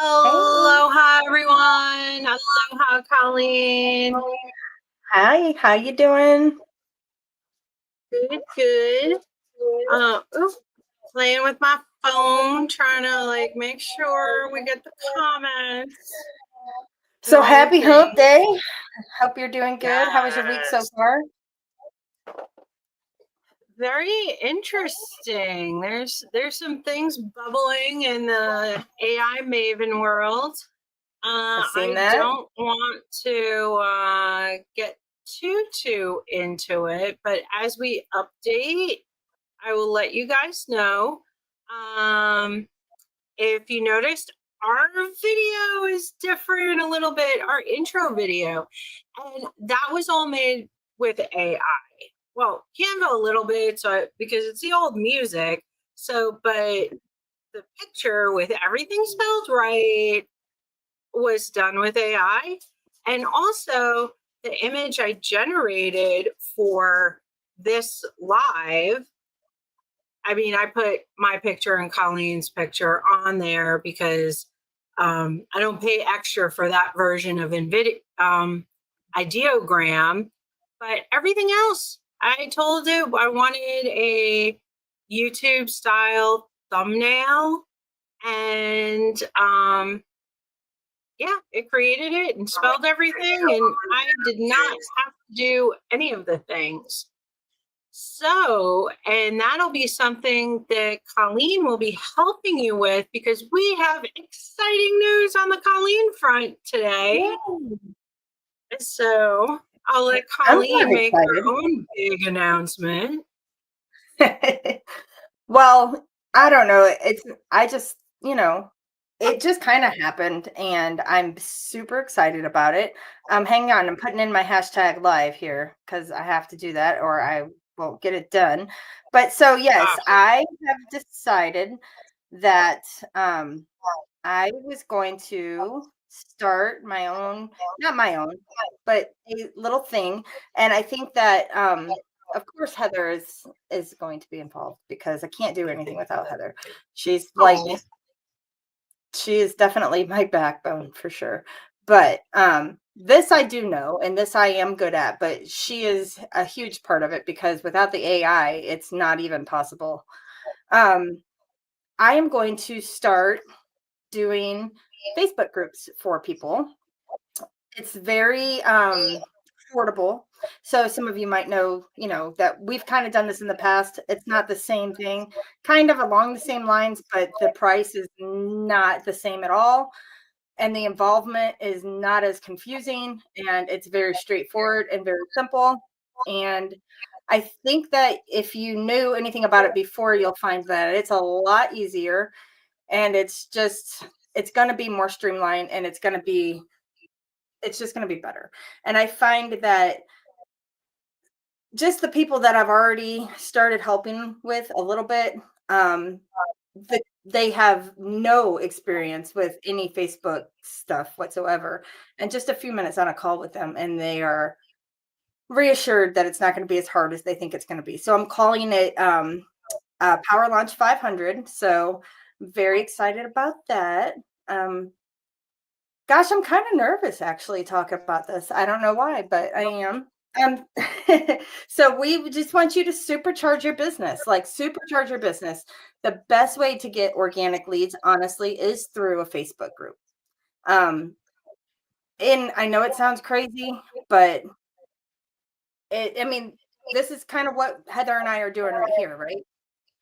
Hey, Aloha, everyone. Aloha, Colleen. hi, how you doing? Good, good. Oops, playing with my phone, trying to make sure we get the comments So and happy hump everything. day. Hope you're doing good. How was your week so Yes, far? very interesting. There's some things bubbling in the AI Maven world. I've seen I that. don't want to get too into it, but as we update, I will let you guys know. Um, if you noticed, our video is different a little bit, our intro video, and that was all made with AI. Well, Canva a little bit, because it's the old music. But the picture with everything spelled right was done with AI. And also, the image I generated for this live, I mean, I put my picture and Colleen's picture on there because I don't pay extra for that version of NVIDIA Ideogram. But everything else, I told it I wanted a YouTube style thumbnail. And yeah, it created it and spelled everything, and I did not have to do any of the things. So, and that'll be something that Colleen will be helping you with because we have exciting news on the Colleen front today. Yay. So, I'll let I'm Colleen not make her excited. own big announcement. Well, I don't know. I just, it just kind of happened and I'm super excited about it. Hang on, I'm putting in my hashtag live here because I have to do that or I won't get it done. But so yes, Ah, I have decided that um I was going to start my own, not my own, but a little thing. And I think that of course Heather is going to be involved because I can't do anything without Heather. She's like oh, she is definitely my backbone for sure. But this I do know and this I am good at, but she is a huge part of it because without the AI, it's not even possible. Um I am going to start doing Facebook groups for people. It's very affordable. So some of you might know, that we've kind of done this in the past. It's not the same thing, kind of along the same lines, but the price is not the same at all. And the involvement is not as confusing and it's very straightforward and very simple. And I think that if you knew anything about it before, you'll find that it's a lot easier and it's going to be more streamlined and it's just going to be better. And I find that just the people that I've already started helping with a little bit, um they have no experience with any Facebook stuff whatsoever, and just a few minutes on a call with them and they are reassured that it's not going to be as hard as they think it's going to be. So I'm calling it Power Launch 500. So very excited about that. um Gosh, I'm kind of nervous actually talking about this. I don't know why, but I am. Um, so we just want you to supercharge your business, like supercharge your business. The best way to get organic leads, honestly, is through a Facebook group. Um, and I know it sounds crazy, but I mean, this is kind of what Heather and I are doing right here, right?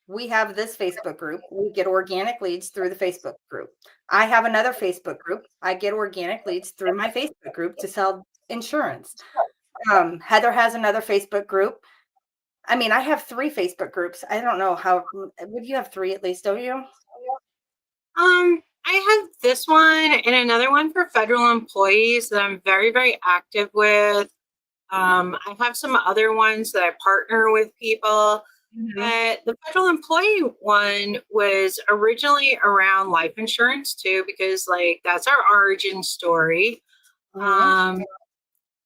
We have this Facebook group. We get organic leads through the Facebook group. I have another Facebook group. I get organic leads through my Facebook group to sell insurance. Heather has another Facebook group. I mean, I have 3 Facebook groups. I don't know how would you have 3 at least, don't you? I have this one and another one for federal employees that I'm very, very active with. I have some other ones that I partner with people, Mhm. but the federal employee one was originally around life insurance too, because that's our origin story. Mhm. Um,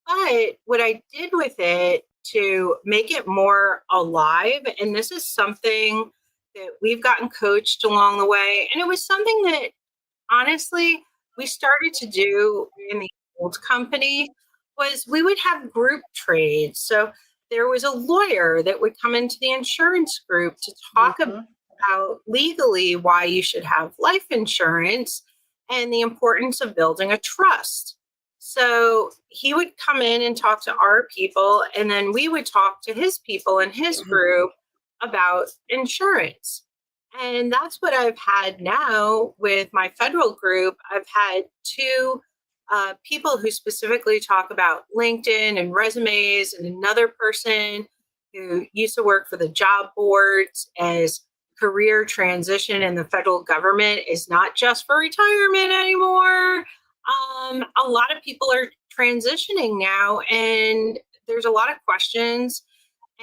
but what I did with it to make it more alive, and this is something that we've gotten coached along the way, and it was something that honestly, we started to do in the old company was we would have group trades. So there was a lawyer that would come into the insurance group to talk Mhm. about legally why you should have life insurance and the importance of building a trust. So he would come in and talk to our people, and then we would talk to his people in his group about insurance. And that's what I've had now with my federal group. I've had two people who specifically talk about LinkedIn and resumes, and another person who used to work for the job boards as career transition in the federal government is not just for retirement anymore. A lot of people are transitioning now, and there's a lot of questions,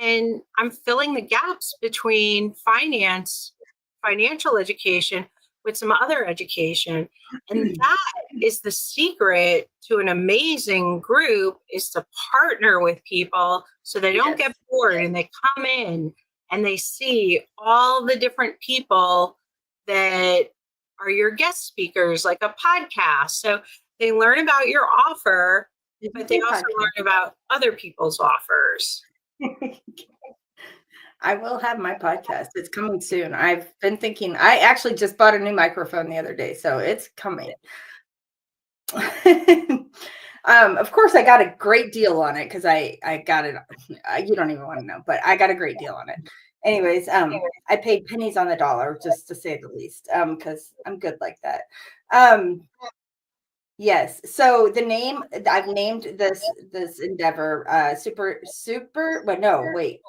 and I'm filling the gaps between financial education with some other education. And that is the secret to an amazing group, is to partner with people so they don't Yes. get bored and they come in and they see all the different people that are your guest speakers, like a podcast. So they learn about your offer, but they also learn about other people's offers. I will have my podcast. It's coming soon. I've been thinking, I actually just bought a new microphone the other day, so it's coming. Of course, I got a great deal on it because I got it. You don't even want to know, but I got a great deal on it. Anyways, I paid pennies on the dollar, just to say the least, because I'm good like that. Yes. So the name I've named this endeavor, but no, wait.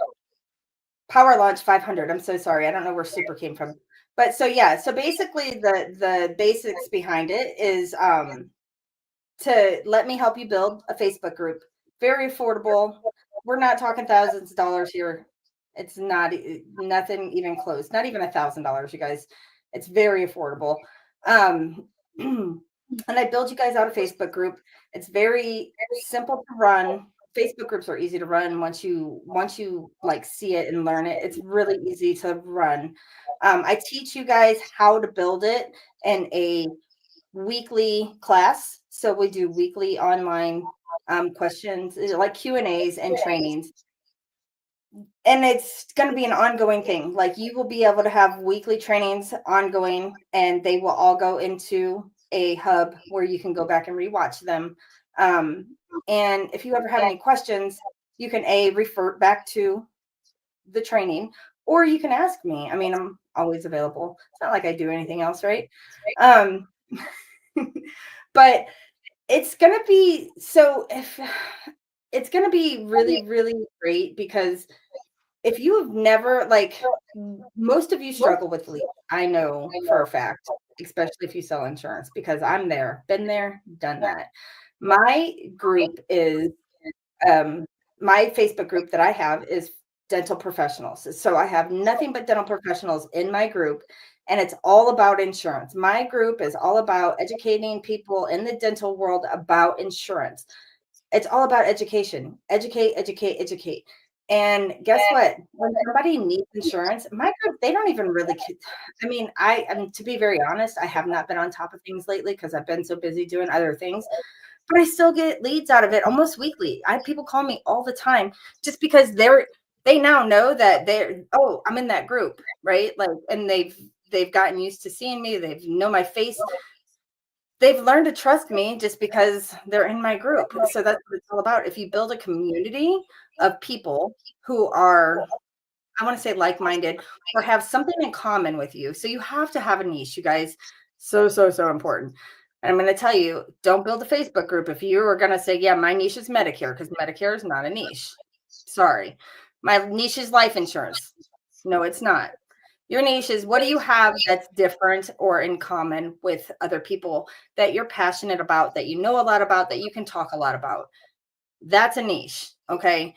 Power Launch 500. I'm so sorry. I don't know where super came from. But so yeah, so basically the basics behind it is to let me help you build a Facebook group. Very affordable. We're not talking thousands of dollars here. It's not nothing even close. Not even $1,000, you guys. It's very affordable. And I build you guys out a Facebook group. It's very simple to run. Facebook groups are easy to run once you like see it and learn it. It's really easy to run. I teach you guys how to build it in a weekly class. So we do weekly online questions, like Q&As and trainings. And it's going to be an ongoing thing. Like you will be able to have weekly trainings ongoing, and they will all go into a hub where you can go back and rewatch them. And if you ever have any questions, you can refer back to the training, or you can ask me. I mean, I'm always available. It's not like I do anything else, right? But it's going to be it's going to be really, really great, because if you have never, like, most of you struggle with leads. I know for a fact, especially if you sell insurance, because I'm there, been there, done that. My group is, my Facebook group that I have is dental professionals. So I have nothing but dental professionals in my group, and it's all about insurance. My group is all about educating people in the dental world about insurance. It's all about education. Educate, educate, educate. And guess what? When somebody needs insurance, my group, they don't even really. I mean, to be very honest, I have not been on top of things lately because I've been so busy doing other things. But I still get leads out of it almost weekly. I have people call me all the time just because they now know that I'm in that group, right? Like, and they've gotten used to seeing me. They know my face. They've learned to trust me just because they're in my group. So that's what it's all about. If you build a community of people who are, I want to say, like-minded, or have something in common with you. So you have to have a niche, you guys. So important. And I'm going to tell you, don't build a Facebook group if you are going to say, yeah, my niche is Medicare, because Medicare is not a niche. Sorry. My niche is life insurance. No, it's not. Your niche is, what do you have that's different or in common with other people that you're passionate about, that you know a lot about, that you can talk a lot about? That's a niche. Okay.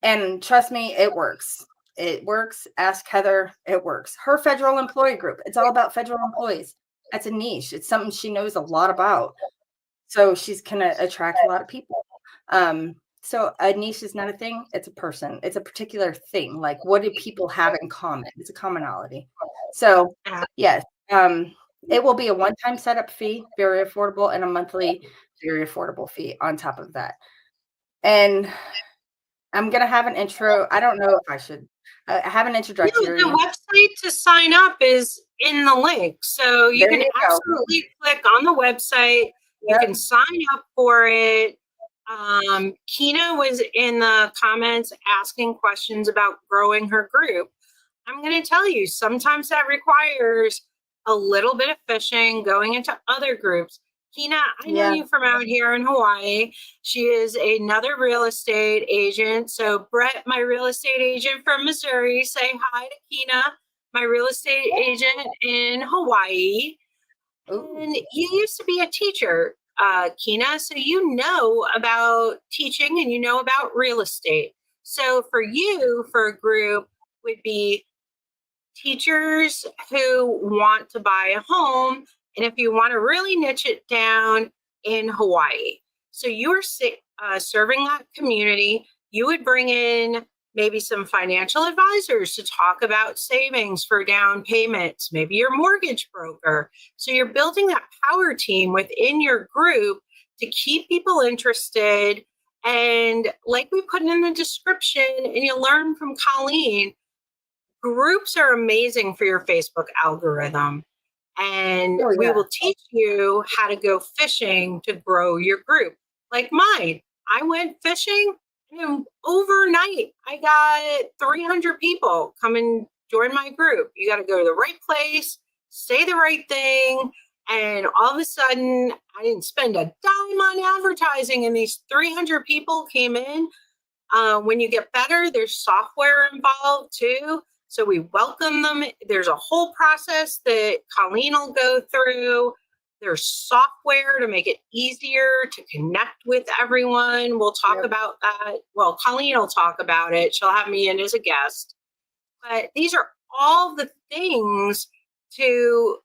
And trust me, it works. It works. Ask Heather. It works. Her federal employee group, it's all about federal employees. That's a niche. It's something she knows a lot about. So she's going to attract a lot of people. So a niche is not a thing. It's a person. It's a particular thing. Like, what do people have in common? It's a commonality. So yes. It will be a one-time setup fee, very affordable, and a monthly, very affordable fee on top of that. And I'm gonna have an intro. I don't know if I should have an No, introductory. the website to sign up is in the link. So you There can you go. absolutely click on the website. You Yep. can sign up for it. Kina was in the comments asking questions about growing her group. I'm going to tell you, sometimes that requires a little bit of fishing, going into other groups. Kina, I know Yeah. you from out here in Hawaii. She is another real estate agent. So, Brett, my real estate agent from Missouri, say hi to Kina, my real estate agent in Hawaii. Ooh. And you used to be a teacher, Kina, so you know about teaching and you know about real estate. So, for you, for a group, would be teachers who want to buy a home, and if you want to really niche it down in Hawaii. So you're serving that community. You would bring in maybe some financial advisors to talk about savings for down payments, maybe your mortgage broker. So you're building that power team within your group to keep people interested. And like we put in the description, and you learn from Colleen, groups are amazing for your Facebook algorithm. And Oh we yeah. will teach you how to go fishing to grow your group. Like mine, I went fishing and overnight I got 300 people come and join my group. You got to go to the right place, say the right thing. And all of a sudden, I didn't spend a dime on advertising, and these 300 people came in. When you get better, there's software involved too. So we welcome them. There's a whole process that Colleen will go through. There's software to make it easier to connect with everyone. We'll talk Yep. about that. Well, Colleen will talk about it. She'll have me in as a guest. But these are all the things to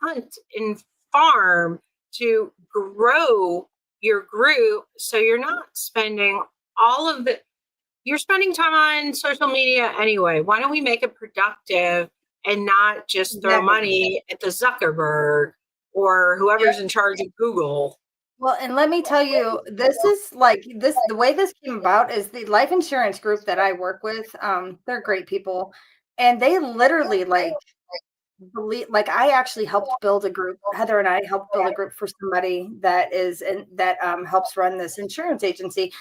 hunt and farm to grow your group, so you're not spending all of the you're spending time on social media anyway. Why don't we make it productive and not just throw Exactly. money at the Zuckerberg or whoever's in charge of Google? Well, and let me tell you, this is like this the way this came about is the life insurance group that I work with. They're great people. And they literally like I actually helped build a group. Heather and I helped build a group for somebody that is and that helps run this insurance agency.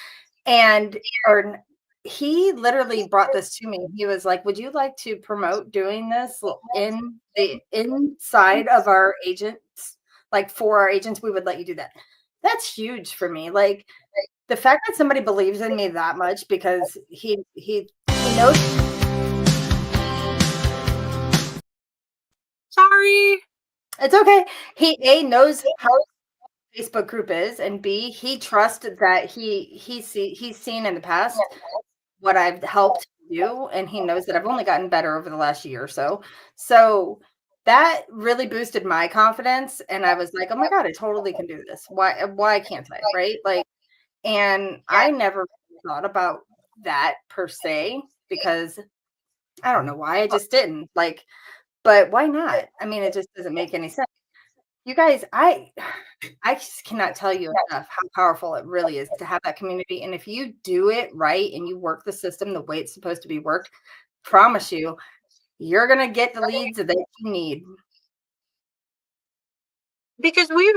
And or he literally brought this to me. He was like, "Would you like to promote doing this in the inside of our agents? Like for our agents, we would let you do that." That's huge for me. Like the fact that somebody believes in me that much because he knows Sorry. it's okay. He A knows how Facebook group is, and B, he trusts that he's seen in the past what I've helped do, and he knows that I've only gotten better over the last year or so. So that really boosted my confidence, and I was like, "Oh my god, I totally can do this. Why can't I?" Right? Like, and I never thought about that per se because I don't know why I just didn't. Like, but why not? I mean, it just doesn't make any sense. You guys, I just cannot tell you enough how powerful it really is to have that community. And if you do it right and you work the system the way it's supposed to be worked, promise you, you're gonna get the leads that you need. Because we've,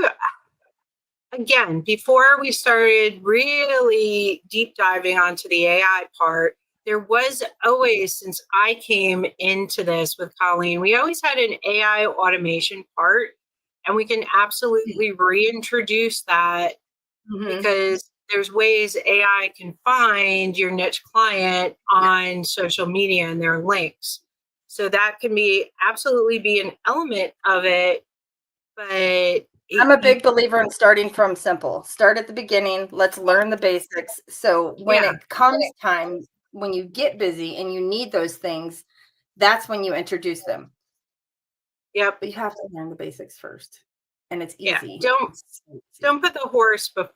again, before we started really deep diving onto the AI part, there was always, since I came into this with Colleen, we always had an AI automation part, and we can absolutely reintroduce that Mhm. because there's ways AI can find your niche client on social media and their links. So that can be absolutely be an element of it, but I'm a big believer in starting from simple. Start at the beginning. Let's learn the basics. So when yeah, it comes time, when you get busy and you need those things, that's when you introduce them. yep, But you have to learn the basics first. And it's yeah. easy. Don't It's so easy. don't put the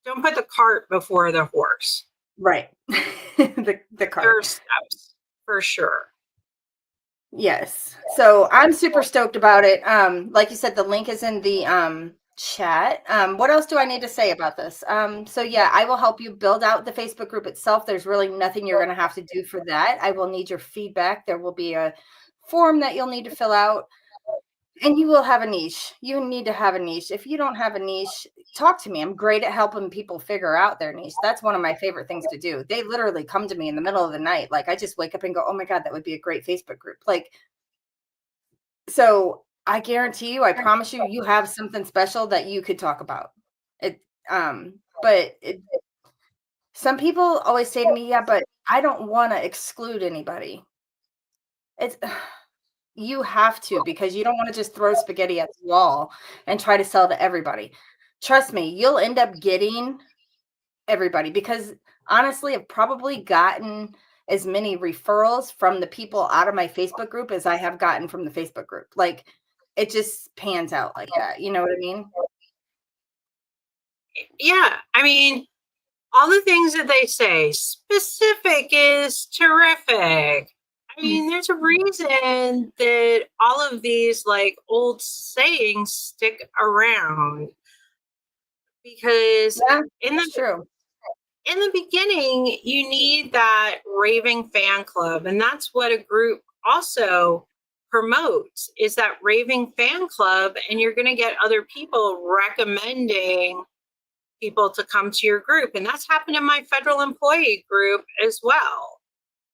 don't put the cart before the horse. Right. The There are cart. steps for sure. Yes. So I'm super stoked about it. Like you said, the link is in the chat. What else do I need to say about this? So yeah, I will help you build out the Facebook group itself. There's really nothing you're going to have to do for that. I will need your feedback. There will be a form that you'll need to fill out. And you will have a niche. You need to have a niche. If you don't have a niche, talk to me. I'm great at helping people figure out their niche. That's one of my favorite things to do. They literally come to me in the middle of the night. Like I just wake up and go, "Oh my God, that would be a great Facebook group." Like, so I guarantee you, I promise you, you have something special that you could talk about. It but some people always say to me, "Yeah, but I don't want to exclude anybody." It's You have to, because you don't wanna just throw spaghetti at the wall and try to sell to everybody. Trust me, you'll end up getting everybody, because honestly, I've probably gotten as many referrals from the people out of my Facebook group as I have gotten from the Facebook group. Like, it just pans out like that, you know what I mean? Yeah, I mean, all the things that they say, specific is terrific. I Mm. mean, there's a reason that all of these like old sayings stick around because Yeah, in it's the true. in the beginning you need that raving fan club, and that's what a group also promotes is that raving fan club, and you're going to get other people recommending people to come to your group. And that's happened in my federal employee group as well.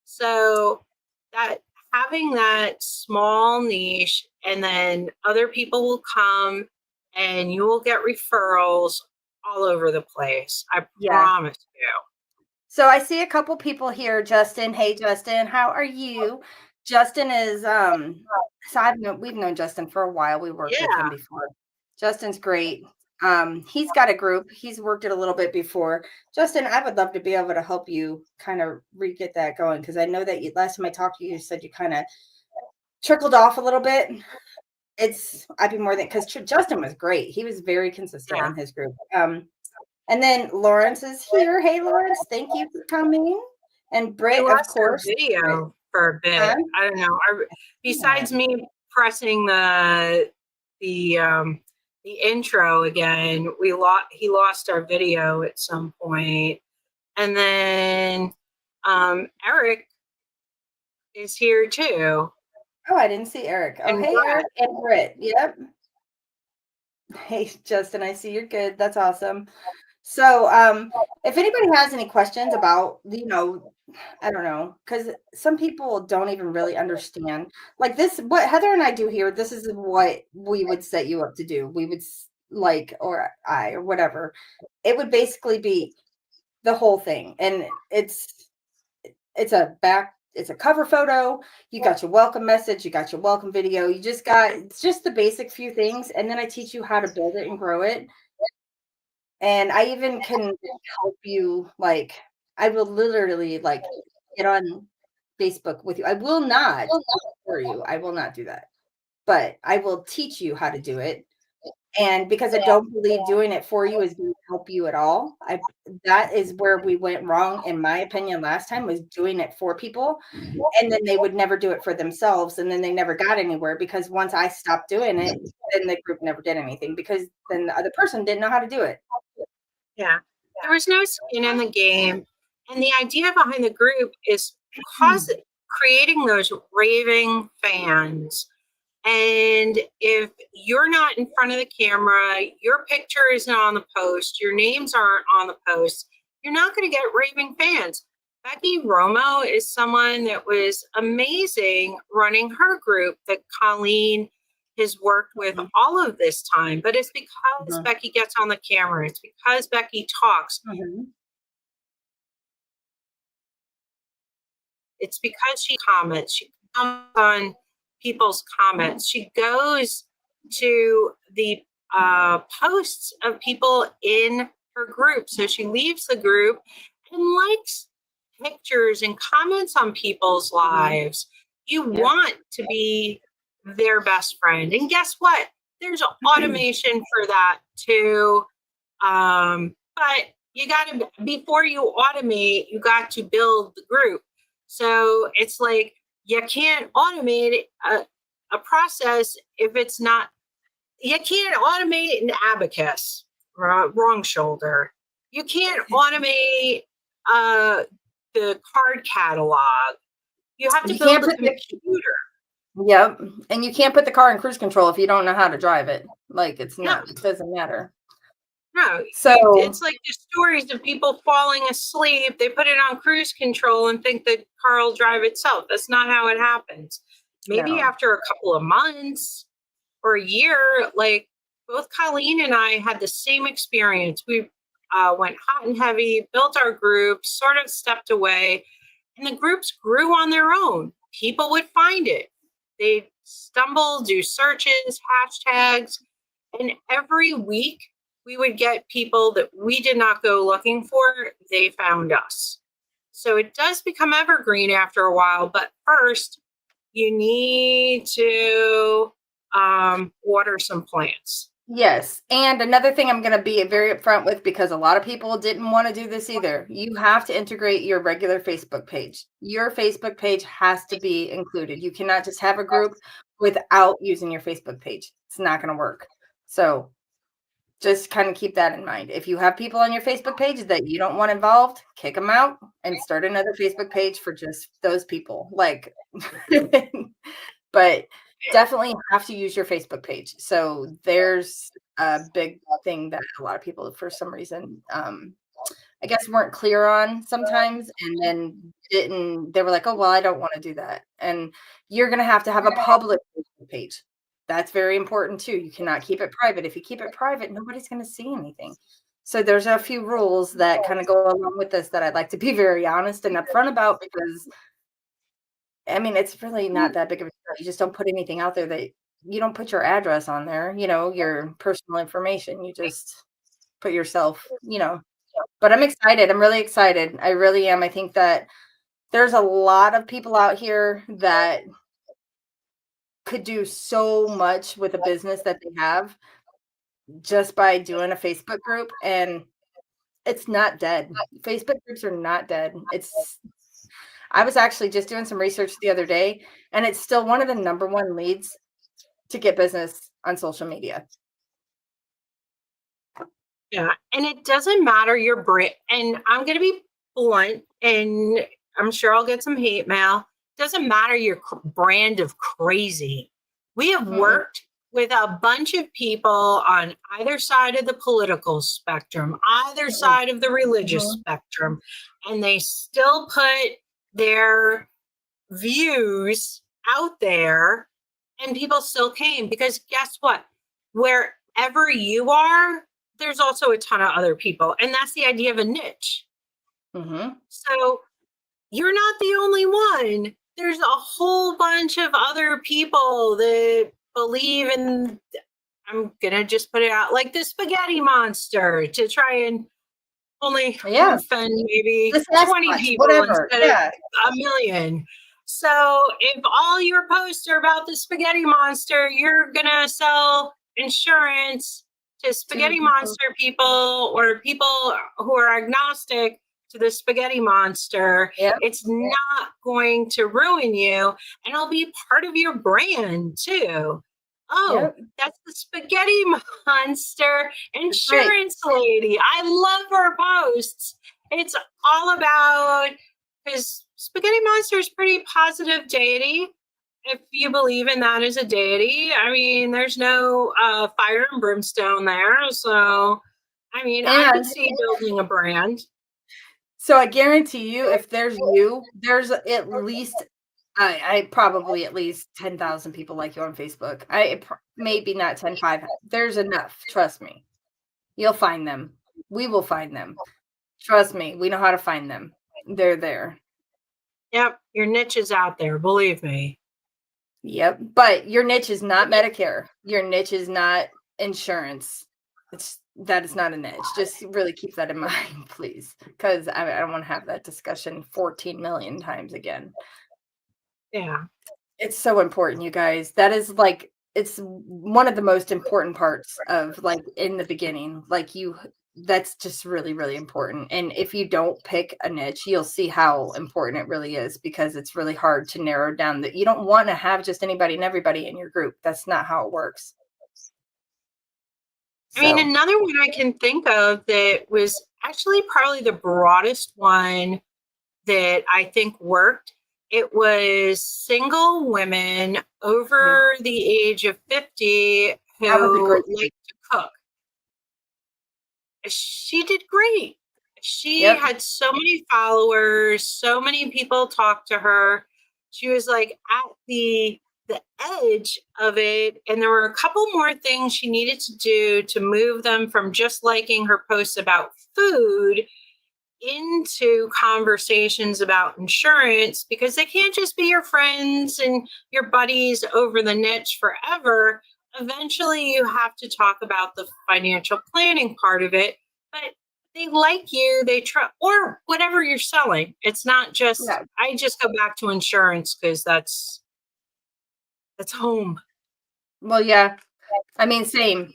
So that having that small niche, and then other people will come and you will get referrals all over the place. I Yeah. promise you. So I see a couple people here, Justin. Hey, Justin, how are you? Justin is so we've known Justin for a while. We worked with him Yeah. before. Justin's great. He's got a group. He's worked it a little bit before. Justin, I would love to be able to help you kind of re-get that going, because I know that last time I talked to you, you said you kind of trickled off a little bit. I'd be more than, because Justin was great. He was very consistent Yeah. in his group. And then Lawrence is here. Hey, Lawrence, thank you for coming. And We Britt, of lost our course. Britt. video for a Huh? bit. I don't know. Yeah. Besides me pressing the the intro again, he lost our video at some point. And then Eric is here too. Oh, I didn't see Eric. Oh, And hey, Brett. Eric and Britt. Yep. Hey, Justin, I see you're good. That's awesome. So, if anybody has any questions about, I don't know, because some people don't even really understand. Like this, what Heather and I do here, this is what we would set you up to do. We would or whatever. It would basically be the whole thing, and it's a cover photo. You got your welcome message, you got your welcome video. It's just the basic few things, and then I teach you how to build it and grow it. And I even can help you, like, I will literally, like, get on Facebook with you. I will not for you. I will not do that. But I will teach you how to do it. And because I don't believe doing it for you is going to help you at all. That is where we went wrong, in my opinion, last time, was doing it for people. And then they would never do it for themselves. And then they never got anywhere, because once I stopped doing it, then the group never did anything, because then the other person didn't know how to do it. Yeah. There was no skin in the game. And the idea behind the group is creating those raving fans. And if you're not in front of the camera, your picture isn't on the post, your names aren't on the post, you're not going to get raving fans. Becky Romo is someone that was amazing running her group that Colleen has worked with all of this time. But it's because Becky gets on the camera, it's because Becky talks. It's because she comments. She comments on people's comments. She goes to the posts of people in her group. So she leaves the group and likes pictures and comments on people's lives. You want to be their best friend. And guess what? There's automation for that too. But you got to, before you automate, you got to build the group. So it's like you can't automate a process if it's not, you can't automate an abacus, wrong shoulder. You can't automate the card catalog. You have to You can't build a put the computer. Yep. And you can't put the car in cruise control if you don't know how to drive it. Like it's No, not, it doesn't matter. no. So It's like the stories of people falling asleep. They put it on cruise control and think the car will drive itself. That's not how it happens. Maybe no. after a couple of months or a year, like both Colleen and I had the same experience. We went hot and heavy, built our group, sort of stepped away, and the groups grew on their own. People would find it. They'd stumble, do searches, hashtags, and every week we would get people that we did not go looking for. They found us. So it does become evergreen after a while, but first you need to water some plants. Yes. And another thing I'm going to be very upfront with, because a lot of people didn't want to do this either. You have to integrate your regular Facebook page. Your Facebook page has to be included. You cannot just have a group without using your Facebook page. It's not going to work. So just kind of keep that in mind. If you have people on your Facebook page that you don't want involved, kick them out and start another Facebook page for just those people. Like, but definitely have to use your Facebook page. So there's a big thing that a lot of people, for some reason, I guess weren't clear on sometimes, and then they were like, oh, well, I don't want to do that. And you're going to have a public Facebook page. That's very important too. You cannot keep it private. If you keep it private, nobody's going to see anything. So there's a few rules that kind of go along with this that I'd like to be very honest and upfront about, because I mean, it's really not that big of a deal. You just don't put anything out there that you don't put your address on there, your personal information. You just put yourself, but I'm excited. I'm really excited. I really am. I think that there's a lot of people out here that could do so much with a business that they have just by doing a Facebook group, and it's not dead. Facebook groups are not dead. I was actually just doing some research the other day, and it's still one of the number one leads to get business on social media. Yeah. And it doesn't matter your brand. And I'm going to be blunt, and I'm sure I'll get some hate mail. Doesn't matter your brand of crazy. We have worked with a bunch of people on either side of the political spectrum, either side of the religious spectrum, and they still put their views out there, and people still came, because guess what? Wherever you are, there's also a ton of other people. And that's the idea of a niche. So you're not the only one. There's a whole bunch of other people that believe in, I'm going to just put it out, like the spaghetti monster, to try and only offend maybe 20 people instead of a million. So if all your posts are about the spaghetti monster, you're going to sell insurance to spaghetti monster people, or people who are agnostic to the spaghetti monster. It's not going to ruin you, and it'll be part of your brand too. Oh, that's the spaghetti monster insurance lady. I love her posts. It's all about, because spaghetti monster is pretty positive deity. If you believe in that as a deity, I mean, there's no fire and brimstone there. So, I mean, I could see building a brand. So I guarantee you, if there's at least, I probably at least 10,000 people like you on Facebook. Maybe not 10, 5. There's enough. Trust me. You'll find them. We will find them. Trust me. We know how to find them. They're there. Yep. Your niche is out there. Believe me. Yep. But your niche is not Medicare. Your niche is not insurance. That is not a niche. Just really keep that in mind, please. Because I don't want to have that discussion 14 million times again. Yeah. It's so important, you guys. That is like it's one of the most important parts of like in the beginning. Like that's just really, really important. And if you don't pick a niche, you'll see how important it really is, because it's really hard to narrow down that you don't want to have just anybody and everybody in your group. That's not how it works. I mean, So another one I can think of that was actually probably the broadest one that I think worked. It was single women yeah, over the age of 50 that was a who great. like to cook. She did great. She Yep. had so many followers, so many people talked to her. She was like at the edge of it, and there were a couple more things she needed to do to move them from just liking her posts about food into conversations about insurance, because they can't just be your friends and your buddies over the niche forever. Eventually, you have to talk about the financial planning part of it, but they like you, they try, or whatever you're selling. It's not just, Yeah. I just go back to insurance because that's home. Well, yeah. I mean, same.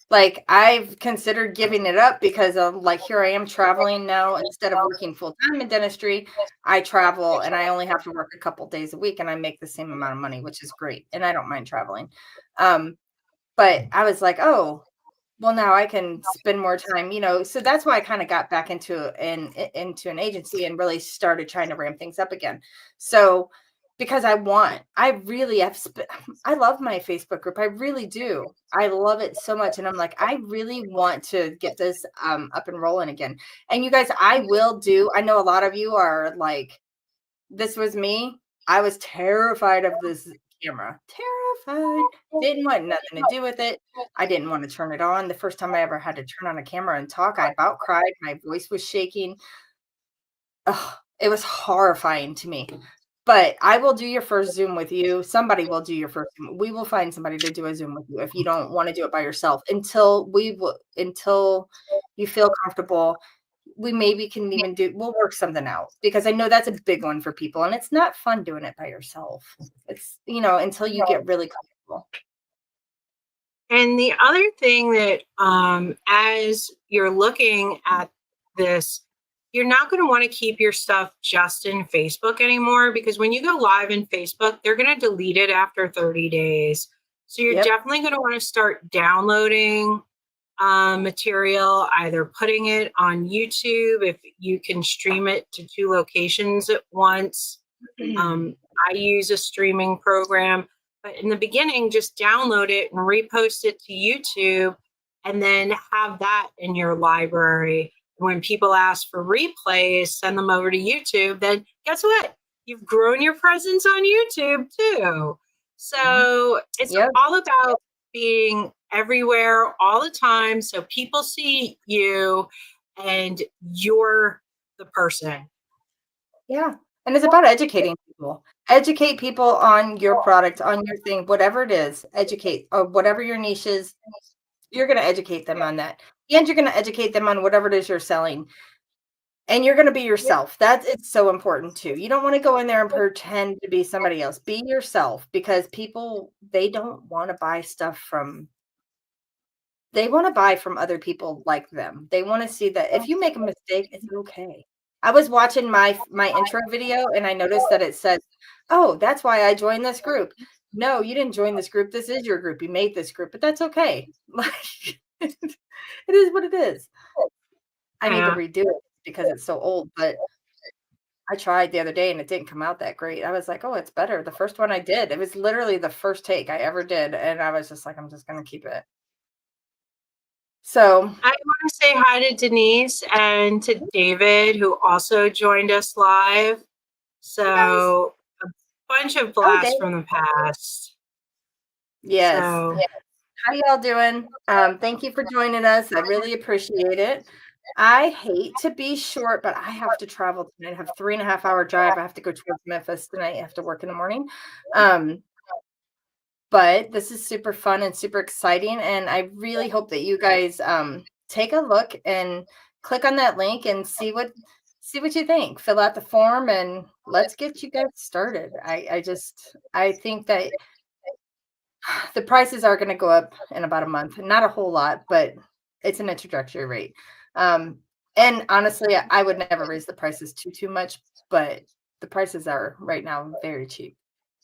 Like I've considered giving it up because of like here I am traveling now. Instead of working full time in dentistry, I travel and I only have to work a couple days a week and I make the same amount of money, which is great. And I don't mind traveling. Um, but I was like, oh, well, now I can spend more time, so that's why I kind of got back into an agency and really started trying to ramp things up again. So because I really I love my Facebook group. I really do. I love it so much. And I'm like, I really want to get this up and rolling again. And you guys, I know a lot of you are like, this was me. I was terrified of this camera. Terrified. Didn't want nothing to do with it. I didn't want to turn it on. The first time I ever had to turn on a camera and talk, I about cried. My voice was shaking. Ugh, it was horrifying to me. But I will do your first Zoom with you. Somebody will do your first Zoom. We will find somebody to do a Zoom with you if you don't want to do it by yourself until you feel comfortable. We maybe can even we'll work something out, because I know that's a big one for people and it's not fun doing it by yourself. It's, until you get really comfortable. And the other thing that, as you're looking at this, you're not going to want to keep your stuff just in Facebook anymore, because when you go live in Facebook, they're going to delete it after 30 days. So you're Yep. definitely going to want to start downloading material, either putting it on YouTube if you can stream it to 2 locations at once. I use a streaming program, but in the beginning, just download it and repost it to YouTube, and then have that in your library. When people ask for replays, send them over to YouTube. Then guess what? You've grown your presence on YouTube too. So it's Yep. all about being everywhere all the time so people see you and you're the person. Yeah. And it's about educating people. Educate people on your product, on your thing, whatever it is. Educate, or whatever your niche is. You're going to educate them on that. And you're going to educate them on whatever it is you're selling. And you're going to be yourself. It's so important too. You don't want to go in there and pretend to be somebody else. Be yourself, because people, they don't want to buy stuff they want to buy from other people like them. They want to see that if you make a mistake, it's okay. I was watching my intro video and I noticed that it said, "Oh, that's why I joined this group." No, you didn't join this group. This is your group. You made this group, but that's okay. Like it is what it is. I need to Yeah. redo it because it's so old, but I tried the other day and it didn't come out that great. I was like, "Oh, it's better." The first one I did, it was literally the first take I ever did, and I was just like, "I'm just gonna keep it." So, I want to say hi to Denise and to David, who also joined us live. hey guys. So, a bunch of Oh, blasts Dave. from the past. Yes. So, How y'all doing? Thank you for joining us. I really appreciate it. I hate to be short, but I have to travel tonight. I have 3.5 hour drive. I have to go towards Memphis tonight. I have to work in the morning. Um, but this is super fun and super exciting. And I really hope that you guys take a look and click on that link and see what you think. Fill out the form and let's get you guys started. I think that the prices are going to go up in about a month. Not a whole lot, but it's an introductory rate. And honestly, I would never raise the prices too much, but the prices are right now very cheap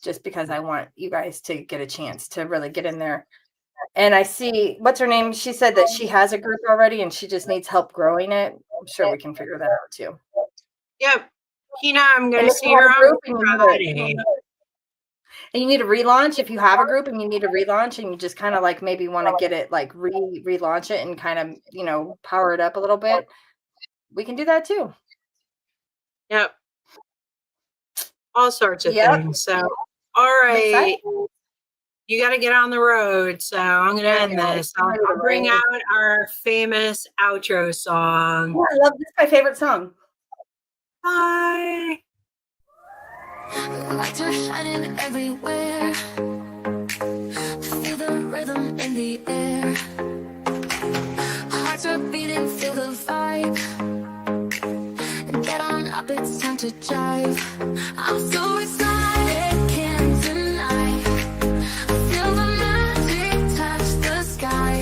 just because I want you guys to get a chance to really get in there. And I see, what's her name? She said that she has a group already and she just needs help growing it. I'm sure we can figure that out too. Yep. Kina, I'm going And to if see you have her a on group and Friday. you need a relaunch, if you have a group and you need a relaunch and you just kind of like maybe want to get it like relaunch it and kind of, you know, power it up a little bit, we can do that too. Yep. All sorts of Yep. things. So, all right. You got to get on the road. So I'm going to end this. I'll bring out our famous outro song. I love this. My favorite song. Bye. Lights are shining everywhere. Feel the rhythm in the air. Hearts are beating, feel the vibe. Get on up, it's time to jive. I'm so excited, can't deny. I feel the magic touch the sky.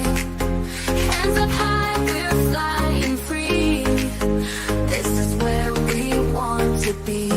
Hands up high, we're flying free. This is where we want to be.